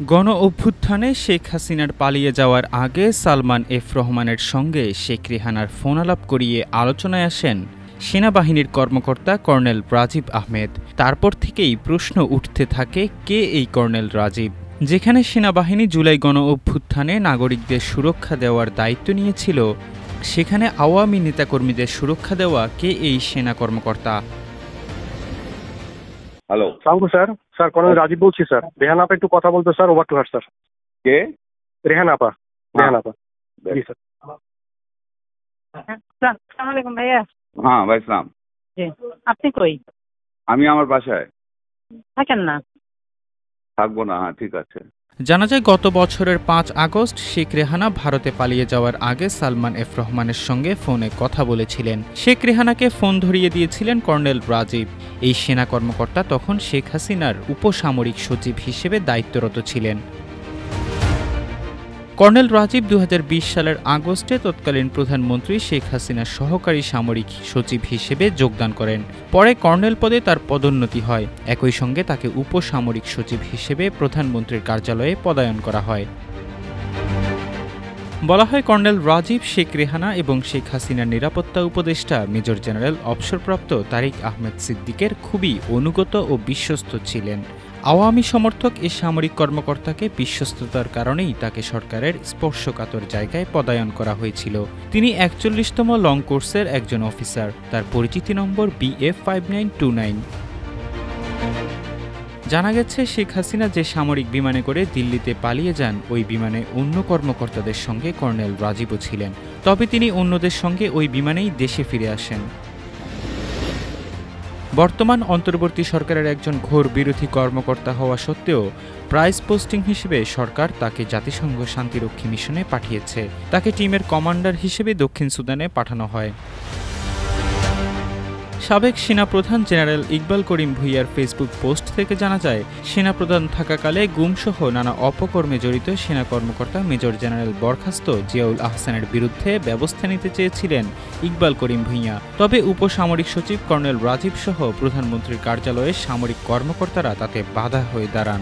গণ অভ্যুত্থানে শেখ হাসিনার পালিয়ে যাওয়ার আগে সালমান এফ রহমানের সঙ্গে শেখ রেহানার ফোনালাপ করিয়ে আলোচনায় আসেন সেনাবাহিনীর কর্মকর্তা কর্নেল রাজীব আহমেদ। তারপর থেকেই প্রশ্ন উঠতে থাকে, কে এই কর্নেল রাজীব? যেখানে সেনাবাহিনী জুলাই গণ অভ্যুত্থানে নাগরিকদের সুরক্ষা দেওয়ার দায়িত্ব নিয়েছিল, সেখানে আওয়ামী নেতাকর্মীদের সুরক্ষা দেওয়া কে এই সেনা কর্মকর্তা? হ্যালো সালামু স্যার কর্নেল রাজীব বলছি স্যার। রেহানা আপা একটু কথা বলতে sir, over to her sir. কে? রেহানা আপা। জি স্যার। আসসালামু আলাইকুম ভাইয়া। হ্যাঁ ভাই সালাম। জি, আপনি কই? আমি আমার বাসায় থাকেন না? থাকবো না। হ্যাঁ ঠিক আছে। জানা যায় গত বছরের ৫ আগস্ট শেখ রেহানা ভারতে পালিয়ে যাওয়ার আগে সালমান এফ রহমানের সঙ্গে ফোনে কথা বলেছিলেন। শেখ রেহানাকে ফোন ধরিয়ে দিয়েছিলেন কর্নেল রাজীব। এই সেনা কর্মকর্তা তখন শেখ হাসিনার উপসামরিক সচিব হিসেবে দায়িত্বরত ছিলেন। কর্নেল রাজীব ২০২০ সালের আগস্টে তৎকালীন প্রধানমন্ত্রী শেখ হাসিনার সহকারী সামরিক সচিব হিসেবে যোগদান করেন। পরে কর্নেল পদে তার পদোন্নতি হয়। একই সঙ্গে তাকে উপসামরিক সচিব হিসেবে প্রধানমন্ত্রীর কার্যালয়ে পদায়ন করা হয়। বলা হয়, কর্নেল রাজীব শেখ রেহানা এবং শেখ হাসিনার নিরাপত্তা উপদেষ্টা মেজর জেনারেল অবসরপ্রাপ্ত তারিক আহমেদ সিদ্দিকের খুবই অনুগত ও বিশ্বস্ত ছিলেন। আওয়ামী সমর্থক এ সামরিক কর্মকর্তাকে বিশ্বস্ততার কারণেই তাকে সরকারের স্পর্শকাতর জায়গায় পদায়ন করা হয়েছিল। তিনি ৪১তম লং কোর্সের একজন অফিসার। তার পরিচিতি নম্বর BF5929। জানা গেছে, শেখ হাসিনা যে সামরিক বিমানে করে দিল্লিতে পালিয়ে যান, ওই বিমানে অন্য কর্মকর্তাদের সঙ্গে কর্নেল রাজীবও ছিলেন। তবে তিনি অন্যদের সঙ্গে ওই বিমানেই দেশে ফিরে আসেন। বর্তমান অন্তর্বর্তী সরকারের একজন ঘোর বিরোধী কর্মকর্তা হওয়া সত্ত্বেও প্রাইস পোস্টিং হিসেবে সরকার তাকে জাতিসংঘ শান্তিরক্ষী মিশনে পাঠিয়েছে। তাকে টিমের কমান্ডার হিসেবে দক্ষিণ সুদানে পাঠানো হয়। সাবেক সেনাপ্রধান জেনারেল ইকবাল করিম ভূঁইয়ার ফেসবুক পোস্ট থেকে জানা যায়, সেনাপ্রধান থাকাকালে গুমসহ নানা অপকর্মে জড়িত সেনা কর্মকর্তা মেজর জেনারেল বরখাস্ত জিয়াউল আহসানের বিরুদ্ধে ব্যবস্থা নিতে চেয়েছিলেন ইকবাল করিম ভূঁইয়া। তবে উপসামরিক সচিব কর্নেল রাজীব সহ প্রধানমন্ত্রীর কার্যালয়ে সামরিক কর্মকর্তারা তাতে বাধা হয়ে দাঁড়ান।